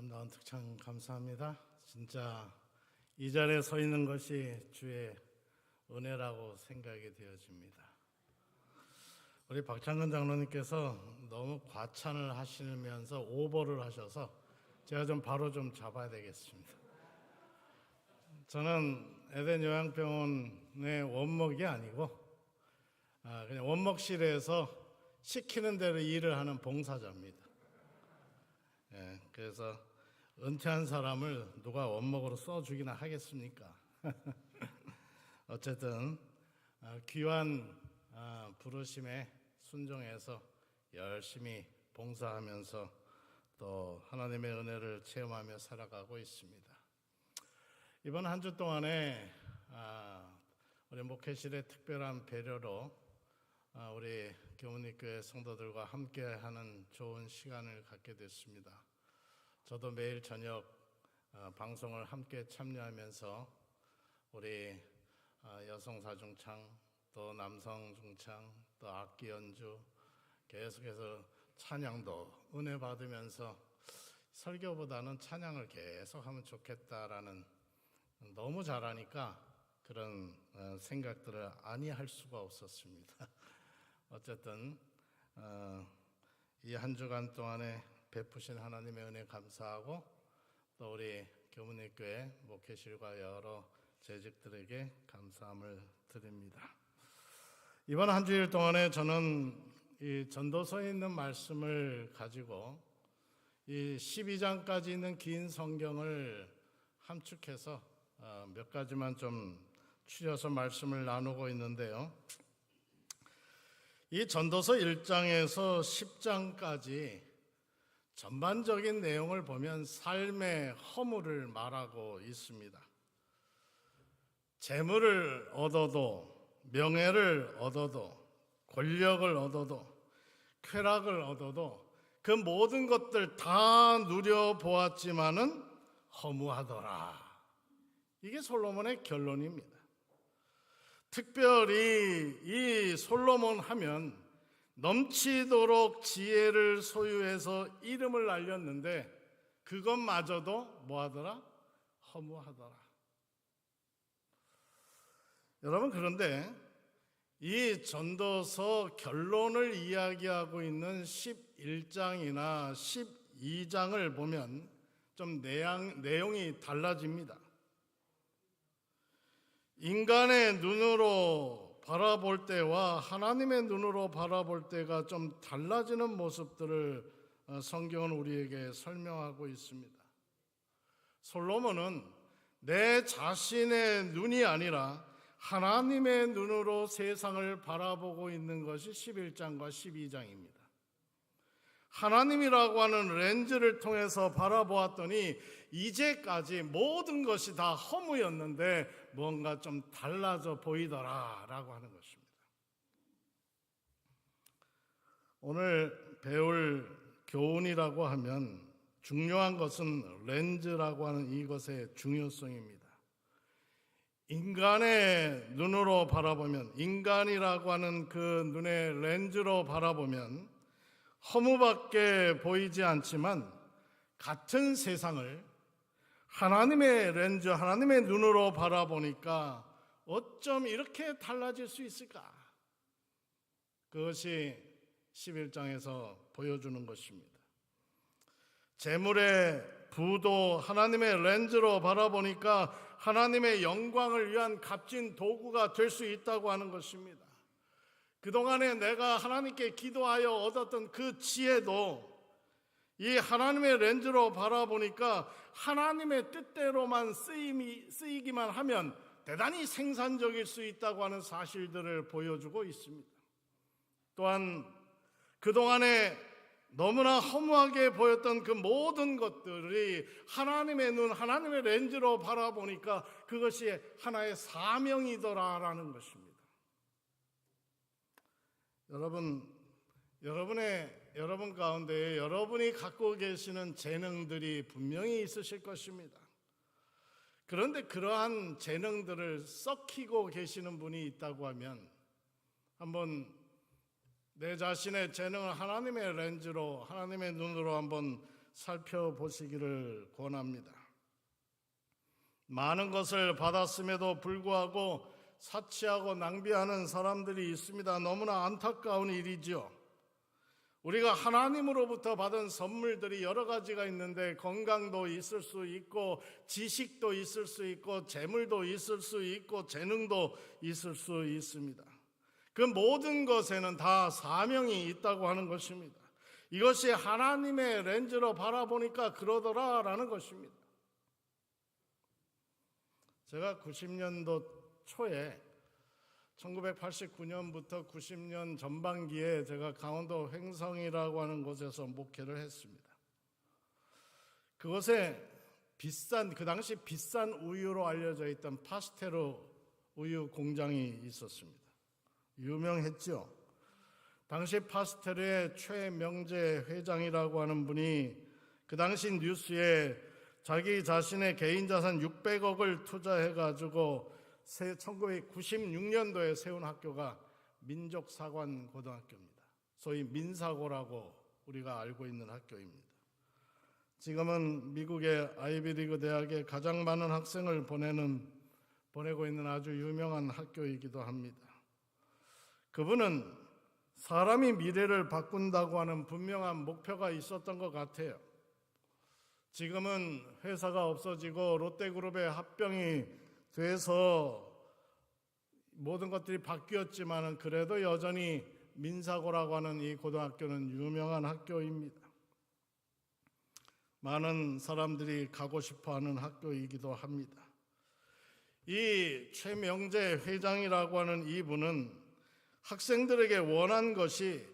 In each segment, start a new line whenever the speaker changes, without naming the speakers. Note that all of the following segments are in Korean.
아름다운 특창 감사합니다. 진짜 이 자리에 서 있는 것이 주의 은혜라고 생각이 되어집니다. 우리 박창근 장로님께서 너무 과찬을 하시면서 오버를 하셔서 제가 바로 잡아야 되겠습니다. 저는 에덴 요양병원의 원목이 아니고 그냥 원목실에서 시키는 대로 일을 하는 봉사자입니다. 그래서 은퇴한 사람을 누가 원목으로 써주기나 하겠습니까? 어쨌든 귀한 부르심에 순종해서 열심히 봉사하면서 또 하나님의 은혜를 체험하며 살아가고 있습니다. 이번 한 주 동안에 우리 목회실의 특별한 배려로 우리 교문리교회 성도들과 함께하는 좋은 시간을 갖게 됐습니다. 저도 매일 저녁 방송을 함께 참여하면서 우리 여성 사중창 또 남성 중창 또 악기 연주 계속해서 찬양도 은혜 받으면서 설교보다는 찬양을 계속하면 좋겠다라는 너무 잘하니까 그런 생각들을 아니할 수가 없었습니다. 어쨌든 이 한 주간 동안에 베푸신 하나님의 은혜 감사하고 또 우리 교문리교회 목회실과 여러 재직들에게 감사함을 드립니다. 이번 한 주일 동안에 저는 이 전도서에 있는 말씀을 가지고 이 12장까지 있는 긴 성경을 함축해서 몇 가지만 추려서 말씀을 나누고 있는데요. 이 전도서 1장에서 10장까지 전반적인 내용을 보면 삶의 허물을 말하고 있습니다. 재물을 얻어도 명예를 얻어도 권력을 얻어도 쾌락을 얻어도 그 모든 것들 다 누려보았지만은 허무하더라. 이게 솔로몬의 결론입니다. 특별히 이 솔로몬 하면 넘치도록 지혜를 소유해서 이름을 알렸는데 그것마저도 뭐하더라? 허무하더라. 여러분, 그런데 이 전도서 결론을 이야기하고 있는 11장이나 12장을 보면 내용이 달라집니다. 인간의 눈으로 바라볼 때와 하나님의 눈으로 바라볼 때가 달라지는 모습들을 성경은 우리에게 설명하고 있습니다. 솔로몬은 내 자신의 눈이 아니라 하나님의 눈으로 세상을 바라보고 있는 것이 11장과 12장입니다. 하나님이라고 하는 렌즈를 통해서 바라보았더니 이제까지 모든 것이 다 허무였는데 뭔가 달라져 보이더라 라고 하는 것입니다. 오늘 배울 교훈이라고 하면 중요한 것은 렌즈라고 하는 이것의 중요성입니다. 인간의 눈으로 바라보면, 인간이라고 하는 그 눈의 렌즈로 바라보면 허무밖에 보이지 않지만 같은 세상을 하나님의 렌즈, 하나님의 눈으로 바라보니까 어쩜 이렇게 달라질 수 있을까? 그것이 11장에서 보여주는 것입니다. 재물의 부도 하나님의 렌즈로 바라보니까 하나님의 영광을 위한 값진 도구가 될 수 있다고 하는 것입니다. 그동안에 내가 하나님께 기도하여 얻었던 그 지혜도 이 하나님의 렌즈로 바라보니까 하나님의 뜻대로만 쓰이기만 하면 대단히 생산적일 수 있다고 하는 사실들을 보여주고 있습니다. 또한 그동안에 너무나 허무하게 보였던 그 모든 것들이 하나님의 눈, 하나님의 렌즈로 바라보니까 그것이 하나의 사명이더라라는 것입니다. 여러분 가운데 여러분이 갖고 계시는 재능들이 분명히 있으실 것입니다. 그런데 그러한 재능들을 썩히고 계시는 분이 있다고 하면 한번 내 자신의 재능을 하나님의 렌즈로, 하나님의 눈으로 한번 살펴보시기를 권합니다. 많은 것을 받았음에도 불구하고 사치하고 낭비하는 사람들이 있습니다. 너무나 안타까운 일이죠. 우리가 하나님으로부터 받은 선물들이 여러 가지가 있는데 건강도 있을 수 있고 지식도 있을 수 있고 재물도 있을 수 있고 재능도 있을 수 있습니다. 그 모든 것에는 다 사명이 있다고 하는 것입니다. 이것이 하나님의 렌즈로 바라보니까 그러더라라는 것입니다. 제가 90년도 초에 1989년부터 90년 전반기에 제가 강원도 횡성이라고 하는 곳에서 목회를 했습니다. 그곳에 그 당시 비싼 우유로 알려져 있던 파스테르 우유 공장이 있었습니다. 유명했죠. 당시 파스테르의 최명재 회장이라고 하는 분이 그 당시 뉴스에 자기 자신의 개인 자산 600억을 투자해가지고 1996년도에 세운 학교가 민족사관고등학교입니다. 소위 민사고라고 우리가 알고 있는 학교입니다. 지금은 미국의 아이비리그 대학에 가장 많은 학생을 보내고 있는 아주 유명한 학교이기도 합니다. 그분은 사람이 미래를 바꾼다고 하는 분명한 목표가 있었던 것 같아요. 지금은 회사가 없어지고 롯데그룹에 합병이 돼서 모든 것들이 바뀌었지만 그래도 여전히 민사고라고 하는 이 고등학교는 유명한 학교입니다. 많은 사람들이 가고 싶어하는 학교이기도 합니다. 이 최명재 회장이라고 하는 이분은 학생들에게 원한 것이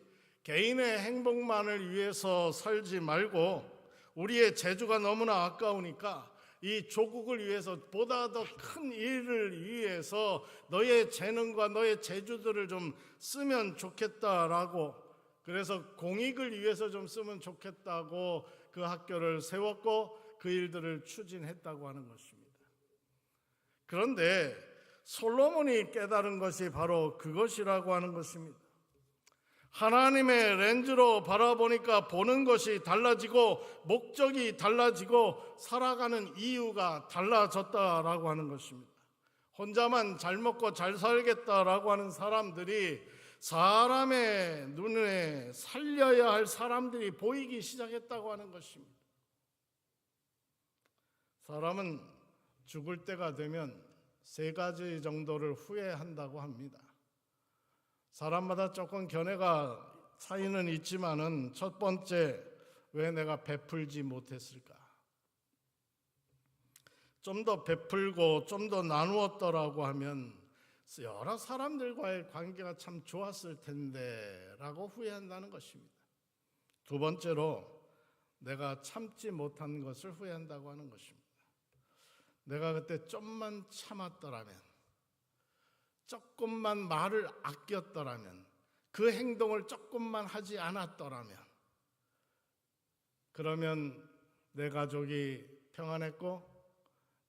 개인의 행복만을 위해서 살지 말고 우리의 재주가 너무나 아까우니까 이 조국을 위해서 보다 더 큰 일을 위해서 너의 재능과 너의 재주들을 좀 쓰면 좋겠다라고, 그래서 공익을 위해서 좀 쓰면 좋겠다고 그 학교를 세웠고 그 일들을 추진했다고 하는 것입니다. 그런데 솔로몬이 깨달은 것이 바로 그것이라고 하는 것입니다. 하나님의 렌즈로 바라보니까 보는 것이 달라지고 목적이 달라지고 살아가는 이유가 달라졌다라고 하는 것입니다. 혼자만 잘 먹고 잘 살겠다라고 하는 사람들이 사람의 눈에 살려야 할 사람들이 보이기 시작했다고 하는 것입니다. 사람은 죽을 때가 되면 3가지 정도를 후회한다고 합니다. 사람마다 조금 견해가 차이는 있지만은 첫 번째, 왜 내가 베풀지 못했을까? 좀 더 베풀고 좀 더 나누었더라고 하면 여러 사람들과의 관계가 참 좋았을 텐데 라고 후회한다는 것입니다. 두 번째로 내가 참지 못한 것을 후회한다고 하는 것입니다. 내가 그때 좀만 참았더라면, 조금만 말을 아꼈더라면, 그 행동을 조금만 하지 않았더라면, 그러면 내 가족이 평안했고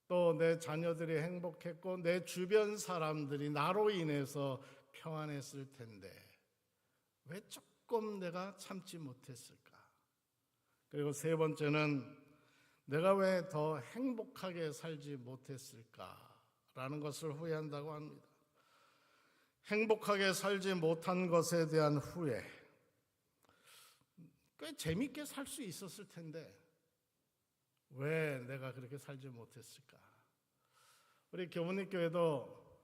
또 내 자녀들이 행복했고 내 주변 사람들이 나로 인해서 평안했을 텐데 왜 조금 내가 참지 못했을까? 그리고 세 번째는 내가 왜 더 행복하게 살지 못했을까라는 것을 후회한다고 합니다. 행복하게 살지 못한 것에 대한 후회. 꽤 재밌게 살 수 있었을 텐데 왜 내가 그렇게 살지 못했을까? 우리 교문립 교회도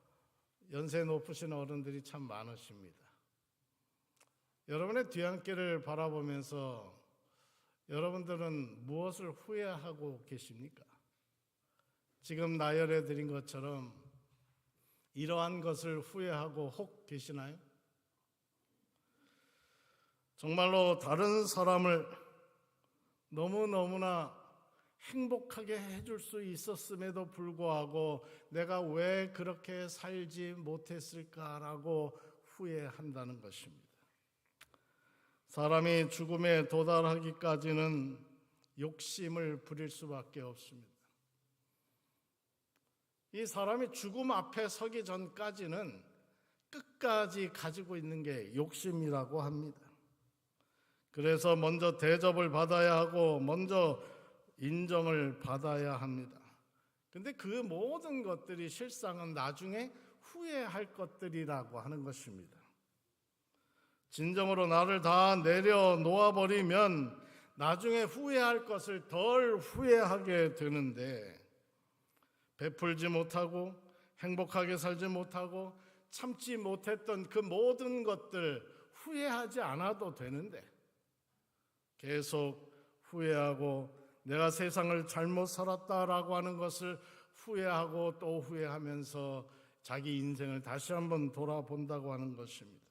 연세 높으신 어른들이 참 많으십니다. 여러분의 뒤안길을 바라보면서 여러분들은 무엇을 후회하고 계십니까? 지금 나열해 드린 것처럼 이러한 것을 후회하고 혹 계시나요? 정말로 다른 사람을 너무너무나 행복하게 해줄 수 있었음에도 불구하고 내가 왜 그렇게 살지 못했을까라고 후회한다는 것입니다. 사람이 죽음에 도달하기까지는 욕심을 부릴 수밖에 없습니다. 이 사람이 죽음 앞에 서기 전까지는 끝까지 가지고 있는 게 욕심이라고 합니다. 그래서 먼저 대접을 받아야 하고 먼저 인정을 받아야 합니다. 근데 그 모든 것들이 실상은 나중에 후회할 것들이라고 하는 것입니다. 진정으로 나를 다 내려놓아 버리면 나중에 후회할 것을 덜 후회하게 되는데, 베풀지 못하고 행복하게 살지 못하고 참지 못했던 그 모든 것들 후회하지 않아도 되는데 계속 후회하고 내가 세상을 잘못 살았다라고 하는 것을 후회하고 또 후회하면서 자기 인생을 다시 한번 돌아본다고 하는 것입니다.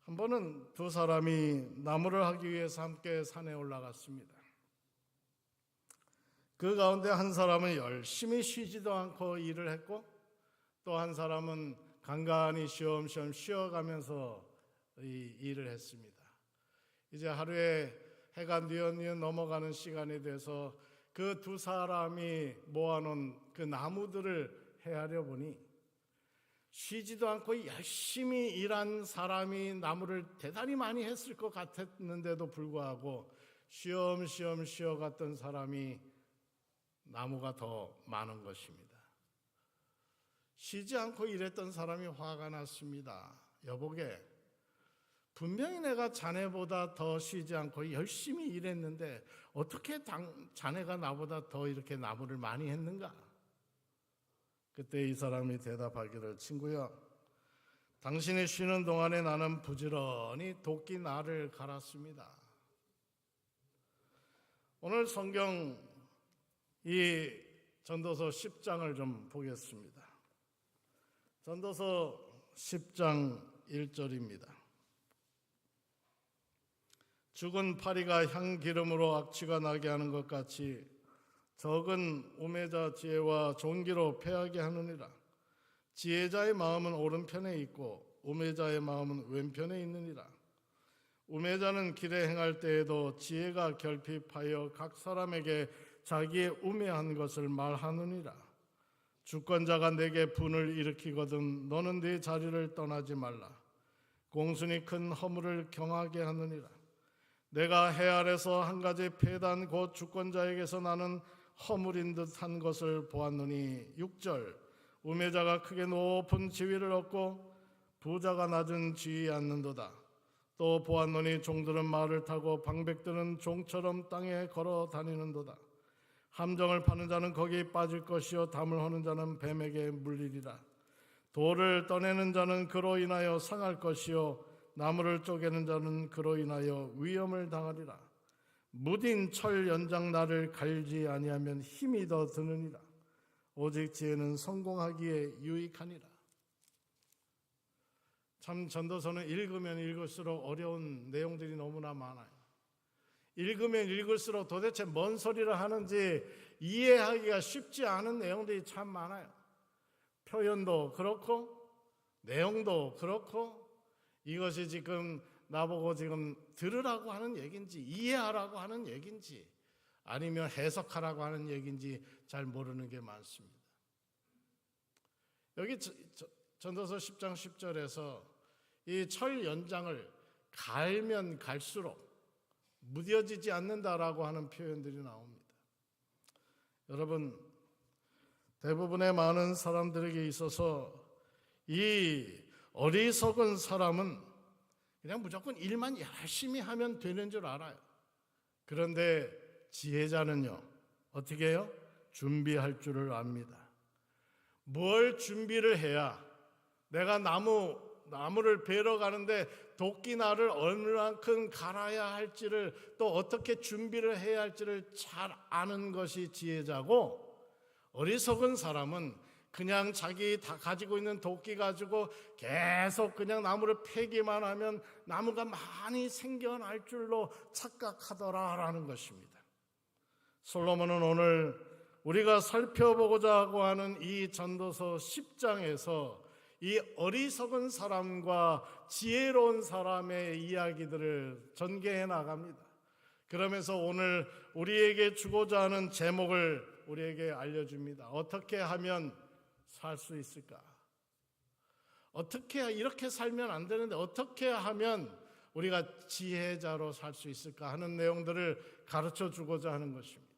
한 번은 두 사람이 나무를 하기 위해서 함께 산에 올라갔습니다. 그 가운데 한 사람은 열심히 쉬지도 않고 일을 했고, 또 한 사람은 간간히 쉬엄쉬엄 쉬어가면서 이 일을 했습니다. 이제 하루에 해가 뉘엿뉘엿 넘어가는 시간이 돼서 그 두 사람이 모아놓은 그 나무들을 헤아려 보니 쉬지도 않고 열심히 일한 사람이 나무를 대단히 많이 했을 것 같았는데도 불구하고 쉬엄쉬엄 쉬어갔던 사람이 나무가 더 많은 것입니다. 쉬지 않고 일했던 사람이 화가 났습니다. 여보게, 분명히 내가 자네보다 더 쉬지 않고 열심히 일했는데 어떻게 자네가 나보다 더 이렇게 나무를 많이 했는가? 그때 이 사람이 대답하기를, 친구야, 당신이 쉬는 동안에 나는 부지런히 도끼 날을 갈았습니다. 오늘 성경 이 전도서 10장을 좀 보겠습니다. 전도서 10장 1절입니다. 죽은 파리가 향기름으로 악취가 나게 하는 것 같이 적은 우매자 지혜와 존귀로 패하게 하느니라. 지혜자의 마음은 오른편에 있고 우매자의 마음은 왼편에 있느니라. 우매자는 길에 행할 때에도 지혜가 결핍하여 각 사람에게 자기의 우매한 것을 말하느니라. 주권자가 내게 분을 일으키거든 너는 네 자리를 떠나지 말라. 공순이 큰 허물을 경하게 하느니라. 내가 해 아래서 한 가지 패단 곧 주권자에게서 나는 허물인 듯한 것을 보았노니 6절 우매자가 크게 높은 지위를 얻고 부자가 낮은 지위에 앉는도다. 또 보았노니 종들은 말을 타고 방백들은 종처럼 땅에 걸어 다니는도다. 함정을 파는 자는 거기에 빠질 것이요 담을 허는 자는 뱀에게 물리리라. 돌을 떠내는 자는 그로 인하여 상할 것이요 나무를 쪼개는 자는 그로 인하여 위험을 당하리라. 무딘 철 연장 나를 갈지 아니하면 힘이 더 드느니라. 오직 지혜는 성공하기에 유익하니라. 참 전도서는 읽으면 읽을수록 어려운 내용들이 너무나 많아요. 읽으면 읽을수록 도대체 뭔 소리를 하는지 이해하기가 쉽지 않은 내용들이 참 많아요. 표현도 그렇고 내용도 그렇고 이것이 지금 나보고 지금 들으라고 하는 얘기인지 이해하라고 하는 얘기인지 아니면 해석하라고 하는 얘기인지 잘 모르는 게 많습니다. 여기 전도서 10장 10절에서 이 철 연장을 갈면 갈수록 무뎌지지 않는다라고 하는 표현들이 나옵니다. 여러분, 대부분의 많은 사람들에게 있어서 이 어리석은 사람은 그냥 무조건 일만 열심히 하면 되는 줄 알아요. 그런데 지혜자는요, 어떻게 해요? 준비할 줄을 압니다. 뭘 준비를 해야 내가 나무를 베러 가는데 도끼날을 얼마만큼 갈아야 할지를 또 어떻게 준비를 해야 할지를 잘 아는 것이 지혜자고, 어리석은 사람은 그냥 자기 다 가지고 있는 도끼 가지고 계속 그냥 나무를 패기만 하면 나무가 많이 생겨날 줄로 착각하더라라는 것입니다. 솔로몬은 오늘 우리가 살펴보고자 하는 이 전도서 10장에서 이 어리석은 사람과 지혜로운 사람의 이야기들을 전개해 나갑니다. 그러면서 오늘 우리에게 주고자 하는 제목을 우리에게 알려줍니다. 어떻게 하면 살 수 있을까? 어떻게 이렇게 살면 안 되는데 어떻게 하면 우리가 지혜자로 살 수 있을까 하는 내용들을 가르쳐 주고자 하는 것입니다.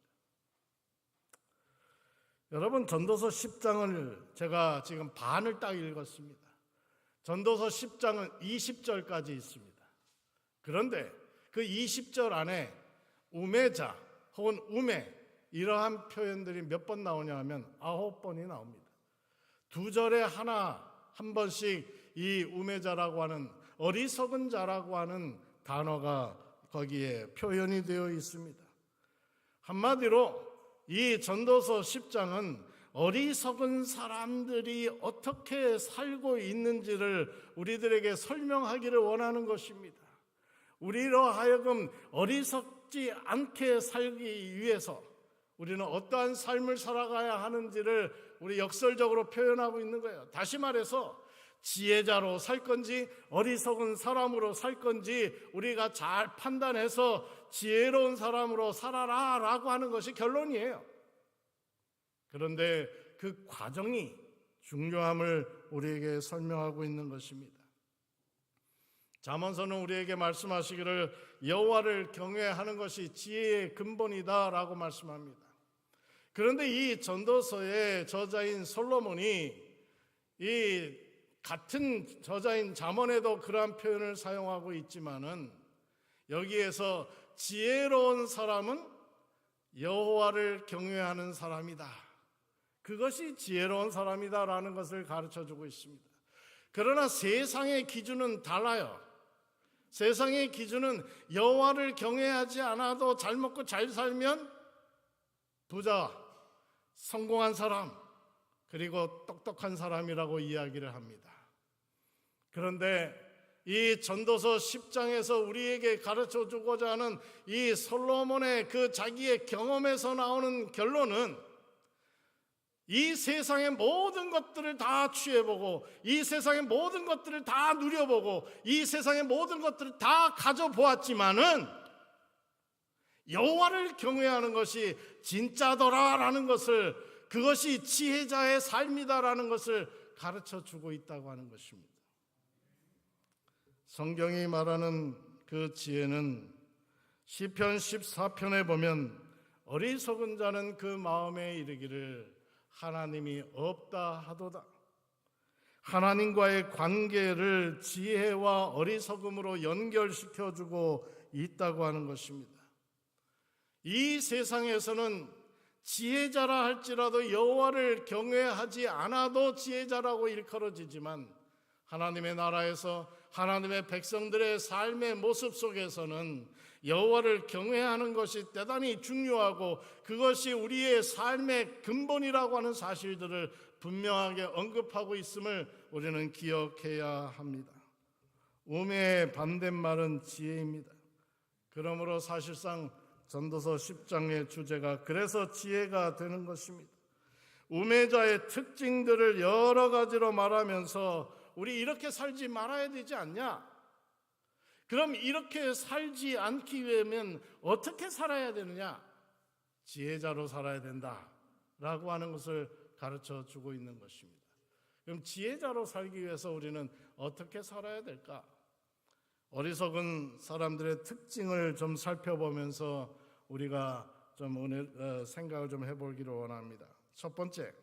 여러분, 전도서 10장을 제가 지금 반을 딱 읽었습니다. 전도서 10장은 20절까지 있습니다. 그런데 그 20절 안에 우매자 혹은 우매 이러한 표현들이 몇 번 나오냐 하면 9번이 나옵니다. 두 절에 한 번씩 이 우매자라고 하는 어리석은 자라고 하는 단어가 거기에 표현이 되어 있습니다. 한마디로 이 전도서 10장은 어리석은 사람들이 어떻게 살고 있는지를 우리들에게 설명하기를 원하는 것입니다. 우리로 하여금 어리석지 않게 살기 위해서 우리는 어떠한 삶을 살아가야 하는지를 우리 역설적으로 표현하고 있는 거예요. 다시 말해서 지혜자로 살 건지 어리석은 사람으로 살 건지 우리가 잘 판단해서 지혜로운 사람으로 살아라 라고 하는 것이 결론이에요. 그런데 그 과정이 중요함을 우리에게 설명하고 있는 것입니다. 잠언서는 우리에게 말씀하시기를 여호와를 경외하는 것이 지혜의 근본이다 라고 말씀합니다. 그런데 이 전도서의 저자인 솔로몬이 이 같은 저자인 잠언에도 그러한 표현을 사용하고 있지만은 여기에서 지혜로운 사람은 여호와를 경외하는 사람이다. 그것이 지혜로운 사람이다라는 것을 가르쳐주고 있습니다. 그러나 세상의 기준은 달라요. 세상의 기준은 여호와를 경외하지 않아도 잘 먹고 잘 살면 부자, 성공한 사람, 그리고 똑똑한 사람이라고 이야기를 합니다. 그런데 이 전도서 10장에서 우리에게 가르쳐주고자 하는 이 솔로몬의 그 자기의 경험에서 나오는 결론은 이 세상의 모든 것들을 다 취해보고 이 세상의 모든 것들을 다 누려보고 이 세상의 모든 것들을 다 가져보았지만은 여호와를 경외하는 것이 진짜더라라는 것을, 그것이 지혜자의 삶이다라는 것을 가르쳐주고 있다고 하는 것입니다. 성경이 말하는 그 지혜는 시편 14편에 보면 어리석은 자는 그 마음에 이르기를 하나님이 없다 하도다. 하나님과의 관계를 지혜와 어리석음으로 연결시켜주고 있다고 하는 것입니다. 이 세상에서는 지혜자라 할지라도 여호와를 경외하지 않아도 지혜자라고 일컬어지지만 하나님의 나라에서 하나님의 백성들의 삶의 모습 속에서는 여호와를 경외하는 것이 대단히 중요하고 그것이 우리의 삶의 근본이라고 하는 사실들을 분명하게 언급하고 있음을 우리는 기억해야 합니다. 우매의 반대말은 지혜입니다. 그러므로 사실상 전도서 10장의 주제가 그래서 지혜가 되는 것입니다. 우매자의 특징들을 여러 가지로 말하면서 우리 이렇게 살지 말아야 되지 않냐? 그럼 이렇게 살지 않기 위해면 어떻게 살아야 되느냐? 지혜자로 살아야 된다라고 하는 것을 가르쳐 주고 있는 것입니다. 그럼 지혜자로 살기 위해서 우리는 어떻게 살아야 될까? 어리석은 사람들의 특징을 좀 살펴보면서 우리가 좀 오늘 생각을 좀 해보기를 원합니다. 첫 번째,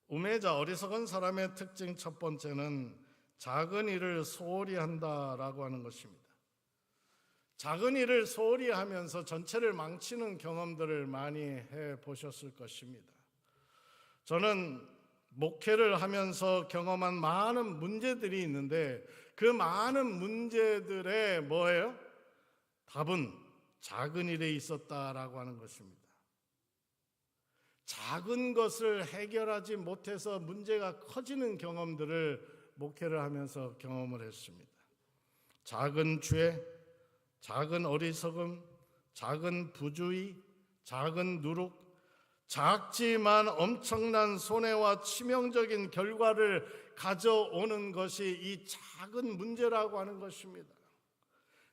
우매자 어리석은 사람의 특징 첫 번째는 작은 일을 소홀히 한다라고 하는 것입니다. 작은 일을 소홀히 하면서 전체를 망치는 경험들을 많이 해보셨을 것입니다. 저는 목회를 하면서 경험한 많은 문제들이 있는데 그 많은 문제들의 뭐예요? 답은 작은 일에 있었다라고 하는 것입니다. 작은 것을 해결하지 못해서 문제가 커지는 경험들을 목회를 하면서 경험을 했습니다. 작은 죄, 작은 어리석음, 작은 부주의, 작은 누룩, 작지만 엄청난 손해와 치명적인 결과를 가져오는 것이 이 작은 문제라고 하는 것입니다.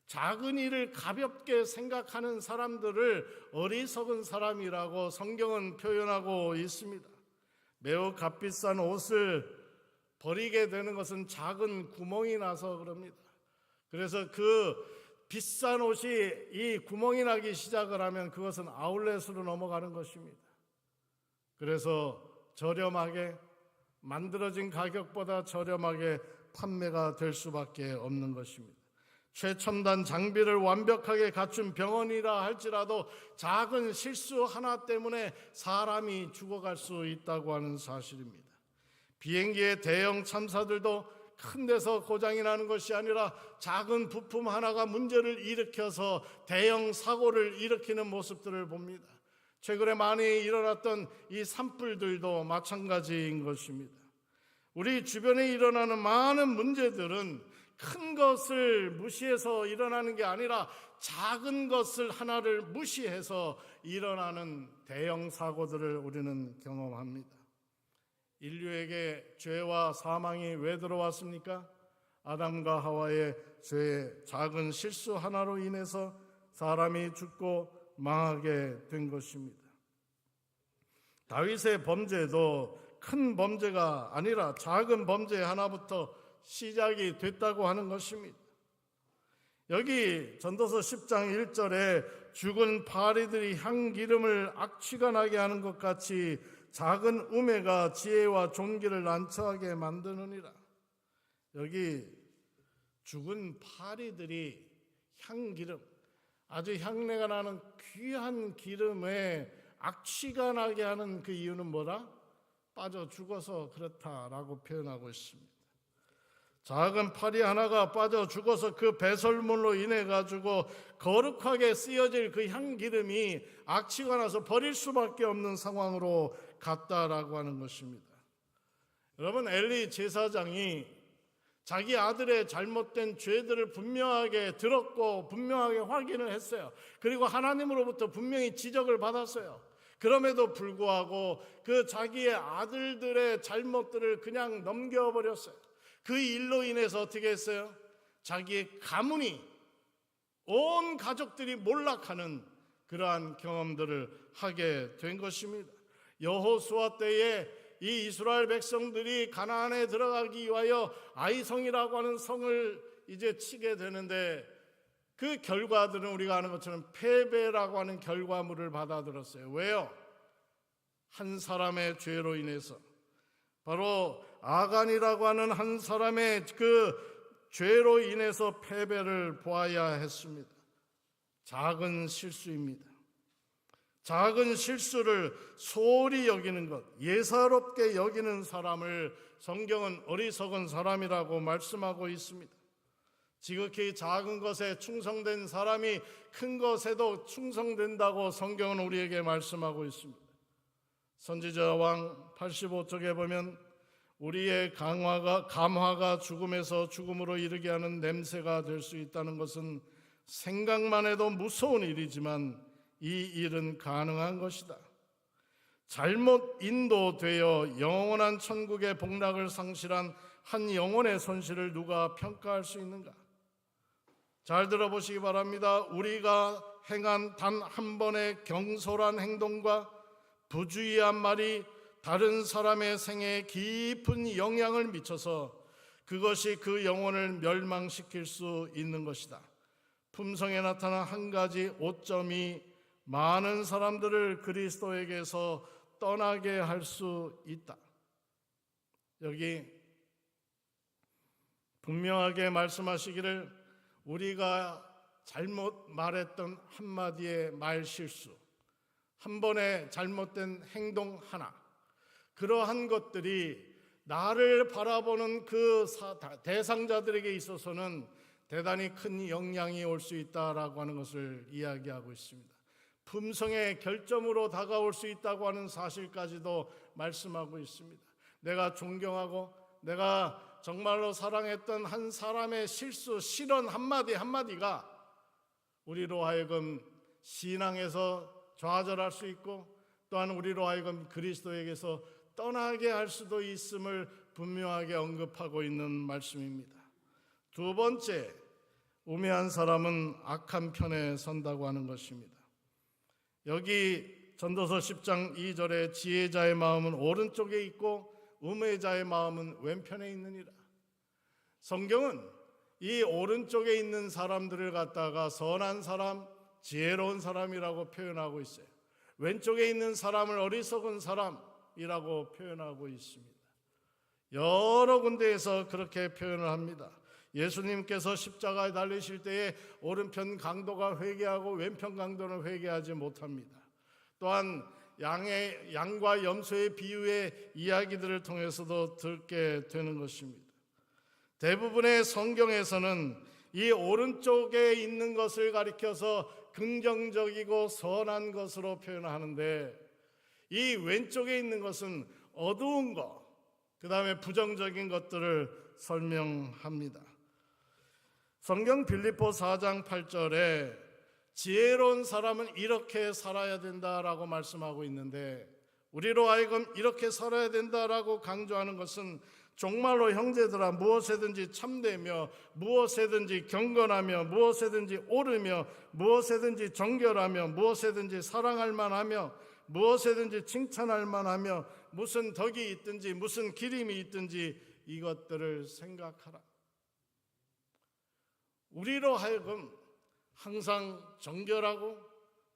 작은 일을 가볍게 생각하는 사람들을 어리석은 사람이라고 성경은 표현하고 있습니다. 매우 값비싼 옷을 버리게 되는 것은 작은 구멍이 나서 그럽니다. 그래서 그 비싼 옷이 이 구멍이 나기 시작을 하면 그것은 아울렛으로 넘어가는 것입니다. 그래서 저렴하게 만들어진 가격보다 저렴하게 판매가 될 수밖에 없는 것입니다. 최첨단 장비를 완벽하게 갖춘 병원이라 할지라도 작은 실수 하나 때문에 사람이 죽어갈 수 있다고 하는 사실입니다. 비행기의 대형 참사들도 큰 데서 고장이 나는 것이 아니라 작은 부품 하나가 문제를 일으켜서 대형 사고를 일으키는 모습들을 봅니다. 최근에 많이 일어났던 이 산불들도 마찬가지인 것입니다. 우리 주변에 일어나는 많은 문제들은 큰 것을 무시해서 일어나는 게 아니라 작은 것을 하나를 무시해서 일어나는 대형 사고들을 우리는 경험합니다. 인류에게 죄와 사망이 왜 들어왔습니까? 아담과 하와의 죄의 작은 실수 하나로 인해서 사람이 죽고 망하게 된 것입니다. 다윗의 범죄도 큰 범죄가 아니라 작은 범죄 하나부터 시작이 됐다고 하는 것입니다. 여기 전도서 10장 1절에 죽은 파리들이 향기름을 악취가 나게 하는 것 같이 작은 우매가 지혜와 존귀를 난처하게 만드느니라. 여기 죽은 파리들이 향기름, 아주 향내가 나는 귀한 기름에 악취가 나게 하는 그 이유는 뭐라? 빠져 죽어서 그렇다라고 표현하고 있습니다. 작은 파리 하나가 빠져 죽어서 그 배설물로 인해 가지고 거룩하게 쓰여질 그 향기름이 악취가 나서 버릴 수밖에 없는 상황으로 갔다라고 하는 것입니다. 여러분, 엘리 제사장이 자기 아들의 잘못된 죄들을 분명하게 들었고 분명하게 확인을 했어요. 그리고 하나님으로부터 분명히 지적을 받았어요. 그럼에도 불구하고 그 자기의 아들들의 잘못들을 그냥 넘겨버렸어요. 그 일로 인해서 어떻게 했어요? 자기의 가문이, 온 가족들이 몰락하는 그러한 경험들을 하게 된 것입니다. 여호수아 때에 이 이스라엘 백성들이 가나안에 들어가기 위하여 아이성이라고 하는 성을 이제 치게 되는데 그 결과들은 우리가 아는 것처럼 패배라고 하는 결과물을 받아들었어요. 왜요? 한 사람의 죄로 인해서, 바로 아간이라고 하는 한 사람의 그 죄로 인해서 패배를 보아야 했습니다. 작은 실수입니다. 작은 실수를 소홀히 여기는 것, 예사롭게 여기는 사람을 성경은 어리석은 사람이라고 말씀하고 있습니다. 지극히 작은 것에 충성된 사람이 큰 것에도 충성된다고 성경은 우리에게 말씀하고 있습니다. 선지자 왕 85쪽에 보면 우리의 감화가 죽음에서 죽음으로 이르게 하는 냄새가 될 수 있다는 것은 생각만 해도 무서운 일이지만 이 일은 가능한 것이다. 잘못 인도되어 영원한 천국의 복락을 상실한 한 영혼의 손실을 누가 평가할 수 있는가? 잘 들어보시기 바랍니다. 우리가 행한 단 한 번의 경솔한 행동과 부주의한 말이 다른 사람의 생애에 깊은 영향을 미쳐서 그것이 그 영혼을 멸망시킬 수 있는 것이다. 품성에 나타난 한 가지 오점이 많은 사람들을 그리스도에게서 떠나게 할 수 있다. 여기 분명하게 말씀하시기를 우리가 잘못 말했던 한마디의 말 실수, 한 번의 잘못된 행동 하나, 그러한 것들이 나를 바라보는 그 대상자들에게 있어서는 대단히 큰 영향이 올 수 있다라고 하는 것을 이야기하고 있습니다. 품성의 결점으로 다가올 수 있다고 하는 사실까지도 말씀하고 있습니다. 내가 존경하고 내가 정말로 사랑했던 한 사람의 실수, 실언 한마디 한마디가 우리로 하여금 신앙에서 좌절할 수 있고 또한 우리로 하여금 그리스도에게서 떠나게 할 수도 있음을 분명하게 언급하고 있는 말씀입니다. 두 번째, 우매한 사람은 악한 편에 선다고 하는 것입니다. 여기 전도서 10장 2절에 지혜자의 마음은 오른쪽에 있고 우매자의 마음은 왼편에 있느니라. 성경은 이 오른쪽에 있는 사람들을 갖다가 선한 사람, 지혜로운 사람이라고 표현하고 있어요. 왼쪽에 있는 사람을 어리석은 사람이라고 표현하고 있습니다. 여러 군데에서 그렇게 표현을 합니다. 예수님께서 십자가에 달리실 때에 오른편 강도가 회개하고 왼편 강도는 회개하지 못합니다. 또한 양과 염소의 비유의 이야기들을 통해서도 듣게 되는 것입니다. 대부분의 성경에서는 이 오른쪽에 있는 것을 가리켜서 긍정적이고 선한 것으로 표현하는데, 이 왼쪽에 있는 것은 어두운 것, 그 다음에 부정적인 것들을 설명합니다. 성경 빌립보 4장 8절에 지혜로운 사람은 이렇게 살아야 된다라고 말씀하고 있는데, 우리로 하여금 이렇게 살아야 된다라고 강조하는 것은 정말로 형제들아 무엇에든지 참되며 무엇에든지 경건하며 무엇에든지 옳으며 무엇에든지 정결하며 무엇에든지 사랑할 만하며 무엇에든지 칭찬할 만하며 무슨 덕이 있든지 무슨 기림이 있든지 이것들을 생각하라. 우리로 하여금 항상 정결하고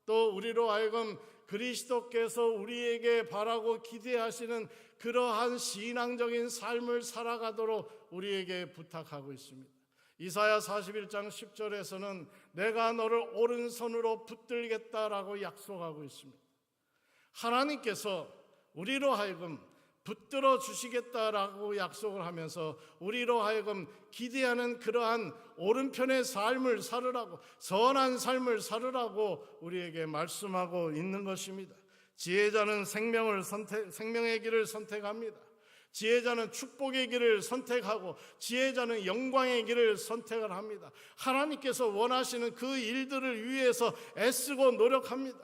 또 우리로 하여금 그리스도께서 우리에게 바라고 기대하시는 그러한 신앙적인 삶을 살아가도록 우리에게 부탁하고 있습니다. 이사야 41장 10절에서는 내가 너를 오른손으로 붙들겠다라고 약속하고 있습니다. 하나님께서 우리로 하여금 붙들어 주시겠다라고 약속을 하면서 우리로 하여금 기대하는 그러한 오른편의 삶을 살으라고, 선한 삶을 살으라고 우리에게 말씀하고 있는 것입니다. 지혜자는 생명의 길을 선택합니다. 지혜자는 축복의 길을 선택하고 지혜자는 영광의 길을 선택을 합니다. 하나님께서 원하시는 그 일들을 위해서 애쓰고 노력합니다.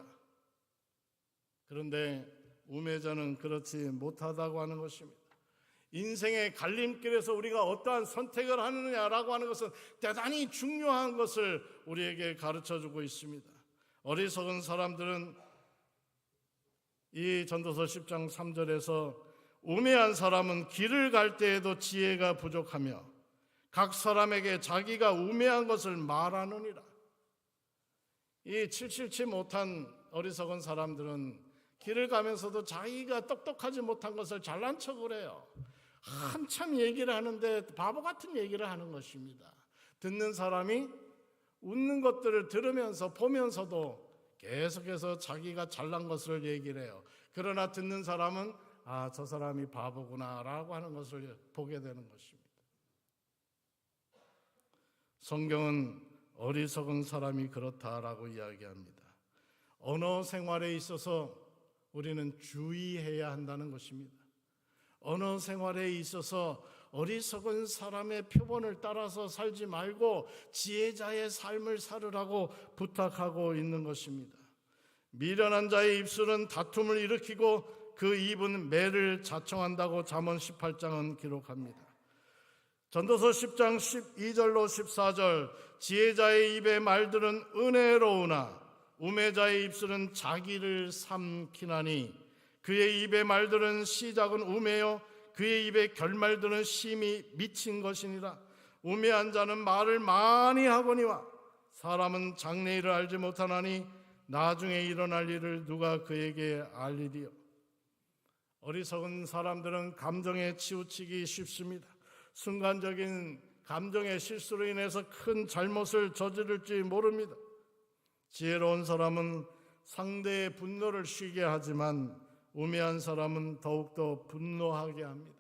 그런데 우매자는 그렇지 못하다고 하는 것입니다. 인생의 갈림길에서 우리가 어떠한 선택을 하느냐라고 하는 것은 대단히 중요한 것을 우리에게 가르쳐주고 있습니다. 어리석은 사람들은 이 전도서 10장 3절에서 우매한 사람은 길을 갈 때에도 지혜가 부족하며 각 사람에게 자기가 우매한 것을 말하느니라. 이 칠칠치 못한 어리석은 사람들은 길을 가면서도 자기가 똑똑하지 못한 것을 잘난 척을 해요. 한참 얘기를 하는데 바보 같은 얘기를 하는 것입니다. 듣는 사람이 웃는 것들을 들으면서 보면서도 계속해서 자기가 잘난 것을 얘기를 해요. 그러나 듣는 사람은 아, 저 사람이 바보구나 라고 하는 것을 보게 되는 것입니다. 성경은 어리석은 사람이 그렇다라고 이야기합니다. 언어 생활에 있어서 우리는 주의해야 한다는 것입니다. 언어 생활에 있어서 어리석은 사람의 표본을 따라서 살지 말고 지혜자의 삶을 살으라고 부탁하고 있는 것입니다. 미련한 자의 입술은 다툼을 일으키고 그 입은 매를 자청한다고 잠언 18장은 기록합니다. 전도서 10장 12절로 14절 지혜자의 입의 말들은 은혜로우나 우매자의 입술은 자기를 삼키나니 그의 입의 말들은 시작은 우매요 그의 입의 결말들은 심히 미친 것이니라. 우매한 자는 말을 많이 하거니와 사람은 장래일을 알지 못하나니 나중에 일어날 일을 누가 그에게 알리리요. 어리석은 사람들은 감정에 치우치기 쉽습니다. 순간적인 감정의 실수로 인해서 큰 잘못을 저지를지 모릅니다. 지혜로운 사람은 상대의 분노를 쉬게 하지만 우매한 사람은 더욱더 분노하게 합니다.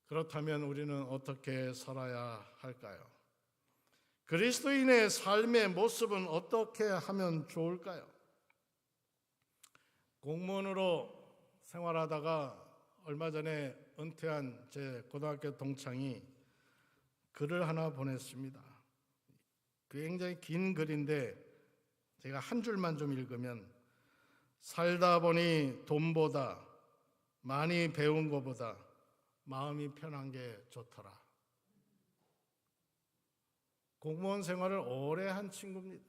그렇다면 우리는 어떻게 살아야 할까요? 그리스도인의 삶의 모습은 어떻게 하면 좋을까요? 공무원으로 생활하다가 얼마 전에 은퇴한 제 고등학교 동창이 글을 하나 보냈습니다. 굉장히 긴 글인데 제가 한 줄만 좀 읽으면 살다 보니 돈보다 많이 배운 것보다 마음이 편한 게 좋더라. 공무원 생활을 오래 한 친구입니다.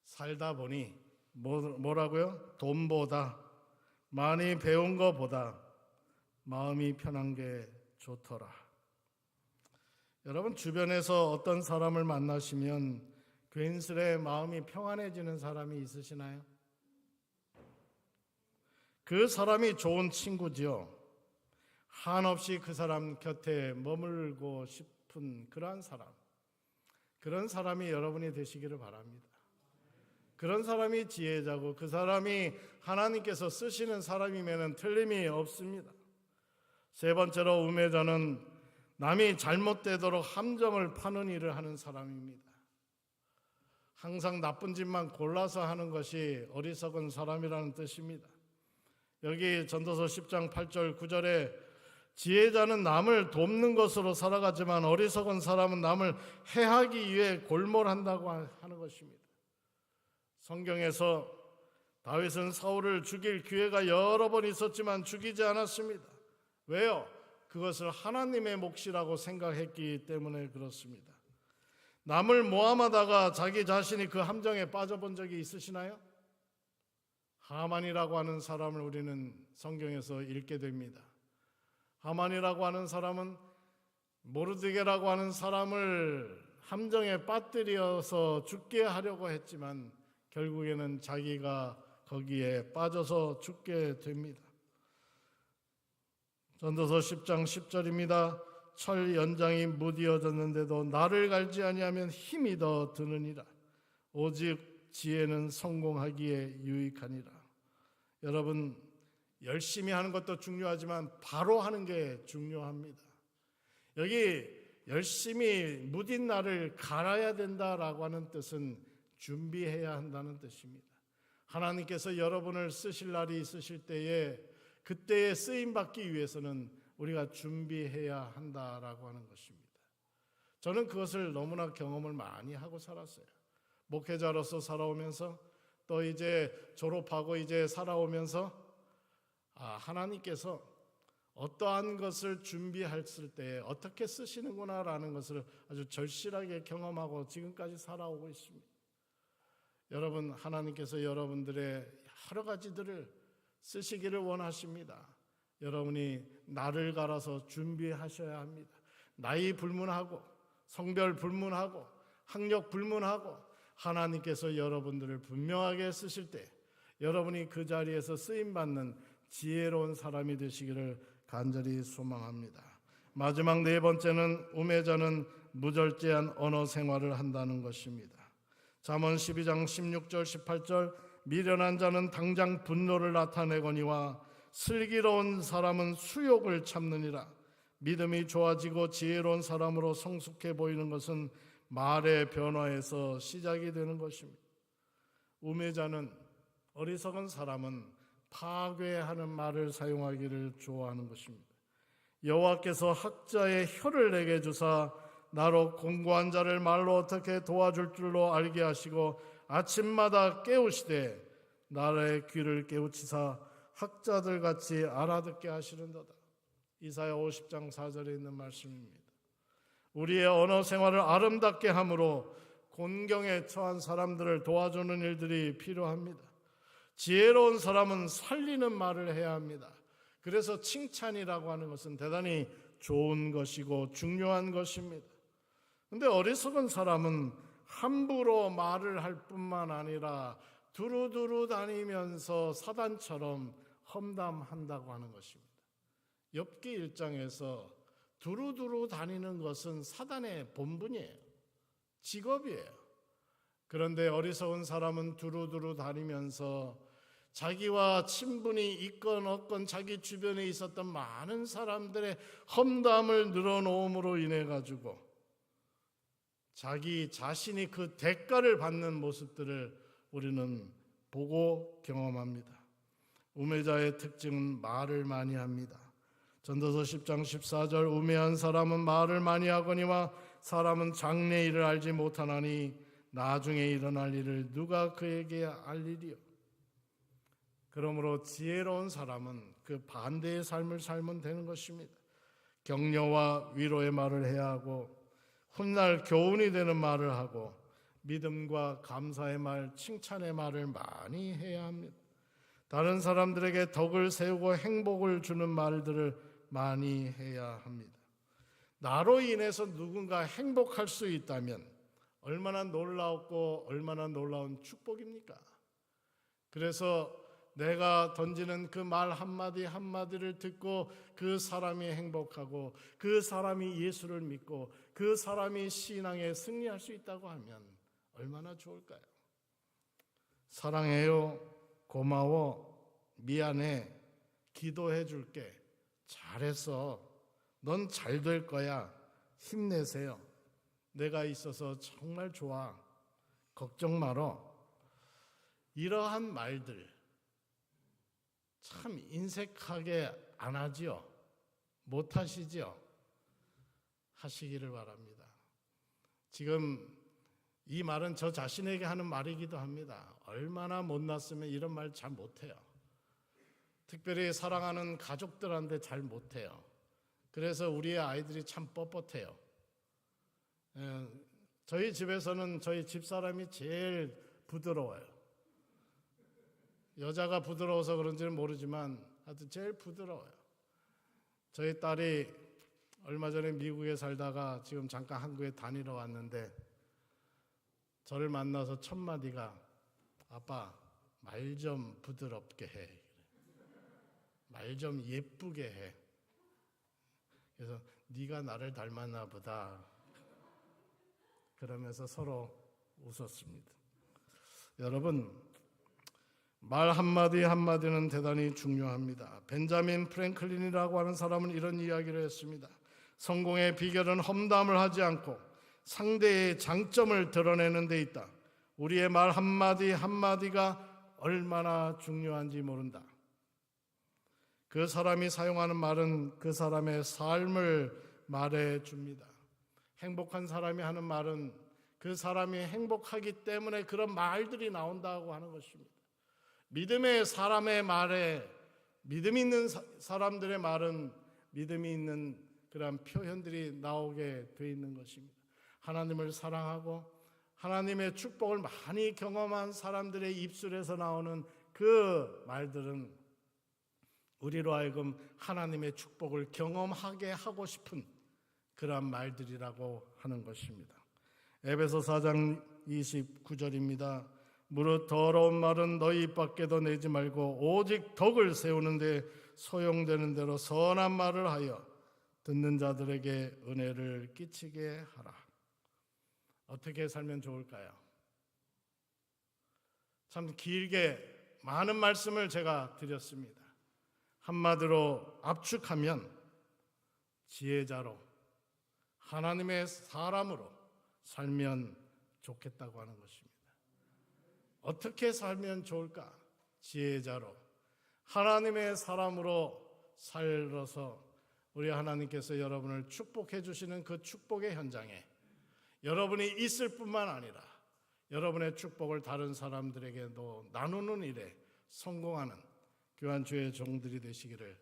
살다 보니 뭐라고요? 돈보다 많이 배운 것보다 마음이 편한 게 좋더라. 여러분 주변에서 어떤 사람을 만나시면 괜스레 마음이 평안해지는 사람이 있으시나요? 그 사람이 좋은 친구지요. 한없이 그 사람 곁에 머물고 싶은 그러한 사람, 그런 사람이 여러분이 되시기를 바랍니다. 그런 사람이 지혜자고 그 사람이 하나님께서 쓰시는 사람이면 틀림이 없습니다. 세 번째로 우매자는 남이 잘못되도록 함정을 파는 일을 하는 사람입니다. 항상 나쁜 짓만 골라서 하는 것이 어리석은 사람이라는 뜻입니다. 여기 전도서 10장 8절 9절에 지혜자는 남을 돕는 것으로 살아가지만 어리석은 사람은 남을 해하기 위해 골몰한다고 하는 것입니다. 성경에서 다윗은 사울을 죽일 기회가 여러 번 있었지만 죽이지 않았습니다. 왜요? 그것을 하나님의 몫이라고 생각했기 때문에 그렇습니다. 남을 모함하다가 자기 자신이 그 함정에 빠져본 적이 있으시나요? 하만이라고 하는 사람을 우리는 성경에서 읽게 됩니다. 하만이라고 하는 사람은 모르드게라고 하는 사람을 함정에 빠뜨려서 죽게 하려고 했지만 결국에는 자기가 거기에 빠져서 죽게 됩니다. 전도서 10장 10절입니다. 철 연장이 무디어졌는데도 나를 갈지 아니하면 힘이 더 드느니라. 오직 지혜는 성공하기에 유익하니라. 여러분, 열심히 하는 것도 중요하지만 바로 하는 게 중요합니다. 여기 열심히 무딘 나를 갈아야 된다라고 하는 뜻은 준비해야 한다는 뜻입니다. 하나님께서 여러분을 쓰실 날이 있으실 때에 그때에 쓰임받기 위해서는 우리가 준비해야 한다라고 하는 것입니다. 저는 그것을 너무나 경험을 많이 하고 살았어요. 목회자로서 살아오면서 또 이제 졸업하고 이제 살아오면서 하나님께서 어떠한 것을 준비했을 때 어떻게 쓰시는구나라는 것을 아주 절실하게 경험하고 지금까지 살아오고 있습니다. 여러분, 하나님께서 여러분들의 여러 가지들을 쓰시기를 원하십니다. 여러분이 나를 갈아서 준비하셔야 합니다. 나이 불문하고 성별 불문하고 학력 불문하고 하나님께서 여러분들을 분명하게 쓰실 때 여러분이 그 자리에서 쓰임받는 지혜로운 사람이 되시기를 간절히 소망합니다. 마지막 네 번째는 우매자는 무절제한 언어 생활을 한다는 것입니다. 잠언 12장 16절 18절 미련한 자는 당장 분노를 나타내거니와 슬기로운 사람은 수욕을 참느니라. 믿음이 좋아지고 지혜로운 사람으로 성숙해 보이는 것은 말의 변화에서 시작이 되는 것입니다. 우매자는 어리석은 사람은 파괴하는 말을 사용하기를 좋아하는 것입니다. 여호와께서 학자의 혀를 내게 주사 나로 공고한 자를 말로 어떻게 도와줄 줄로 알게 하시고 아침마다 깨우시되 나의 귀를 깨우치사 학자들 같이 알아듣게 하시는도다. 이사야 50장 4절에 있는 말씀입니다. 우리의 언어 생활을 아름답게 함으로 곤경에 처한 사람들을 도와주는 일들이 필요합니다. 지혜로운 사람은 살리는 말을 해야 합니다. 그래서 칭찬이라고 하는 것은 대단히 좋은 것이고 중요한 것입니다. 그런데 어리석은 사람은 함부로 말을 할 뿐만 아니라 두루두루 다니면서 사단처럼 험담한다고 하는 것입니다. 욥기 1장에서 두루두루 다니는 것은 사단의 본분이에요. 직업이에요. 그런데 어리석은 사람은 두루두루 다니면서 자기와 친분이 있건 없건 자기 주변에 있었던 많은 사람들의 험담을 늘어놓음으로 인해 가지고 자기 자신이 그 대가를 받는 모습들을 우리는 보고 경험합니다. 우매자의 특징은 말을 많이 합니다. 전도서 10장 14절 우매한 사람은 말을 많이 하거니와 사람은 장래 일을 알지 못하나니 나중에 일어날 일을 누가 그에게 알리리요. 그러므로 지혜로운 사람은 그 반대의 삶을 살면 되는 것입니다. 격려와 위로의 말을 해야 하고 훗날 교훈이 되는 말을 하고 믿음과 감사의 말, 칭찬의 말을 많이 해야 합니다. 다른 사람들에게 덕을 세우고 행복을 주는 말들을 많이 해야 합니다. 나로 인해서 누군가 행복할 수 있다면 얼마나 놀라웠고 얼마나 놀라운 축복입니까? 그래서 내가 던지는 그 말 한마디 한마디를 듣고 그 사람이 행복하고 그 사람이 예수를 믿고 그 사람이 신앙에 승리할 수 있다고 하면 얼마나 좋을까요? 사랑해요, 고마워, 미안해, 기도해 줄게, 잘했어, 넌 잘 될 거야, 힘내세요, 내가 있어서 정말 좋아, 걱정 말어. 이러한 말들 참 인색하게 안 하지요? 못 하시지요? 하시기를 바랍니다. 지금 이 말은 저 자신에게 하는 말이기도 합니다. 얼마나 못났으면 이런 말 잘 못해요. 특별히 사랑하는 가족들한테 잘 못해요. 그래서 우리의 아이들이 참 뻣뻣해요. 저희 집에서는 저희 집사람이 제일 부드러워요. 여자가 부드러워서 그런지는 모르지만 하여튼 제일 부드러워요. 저희 딸이 얼마 전에 미국에 살다가 지금 잠깐 한국에 다니러 왔는데 저를 만나서 첫 마디가 아빠 말 좀 부드럽게 해. 말 좀 예쁘게 해. 그래서 네가 나를 닮았나 보다. 그러면서 서로 웃었습니다. 여러분, 말 한마디 한마디는 대단히 중요합니다. 벤자민 프랭클린이라고 하는 사람은 이런 이야기를 했습니다. 성공의 비결은 험담을 하지 않고 상대의 장점을 드러내는 데 있다. 우리의 말 한마디 한마디가 얼마나 중요한지 모른다. 그 사람이 사용하는 말은 그 사람의 삶을 말해줍니다. 행복한 사람이 하는 말은 그 사람이 행복하기 때문에 그런 말들이 나온다고 하는 것입니다. 믿음의 사람의 말에, 믿음 있는 사람들의 말은 믿음이 있는 그런 표현들이 나오게 돼 있는 것입니다. 하나님을 사랑하고 하나님의 축복을 많이 경험한 사람들의 입술에서 나오는 그 말들은 우리로 하여금 하나님의 축복을 경험하게 하고 싶은 그런 말들이라고 하는 것입니다. 에베소 4장 29절입니다. 무릇 더러운 말은 너희 입 밖에도 내지 말고 오직 덕을 세우는 데 소용되는 대로 선한 말을 하여 듣는 자들에게 은혜를 끼치게 하라. 어떻게 살면 좋을까요? 참 길게 많은 말씀을 제가 드렸습니다. 한마디로 압축하면 지혜자로 하나님의 사람으로 살면 좋겠다고 하는 것입니다. 어떻게 살면 좋을까? 지혜자로 하나님의 사람으로 살아서 우리 하나님께서 여러분을 축복해 주시는 그 축복의 현장에 여러분이 있을 뿐만 아니라 여러분의 축복을 다른 사람들에게도 나누는 일에 성공하는 귀한 주의 종들이 되시기를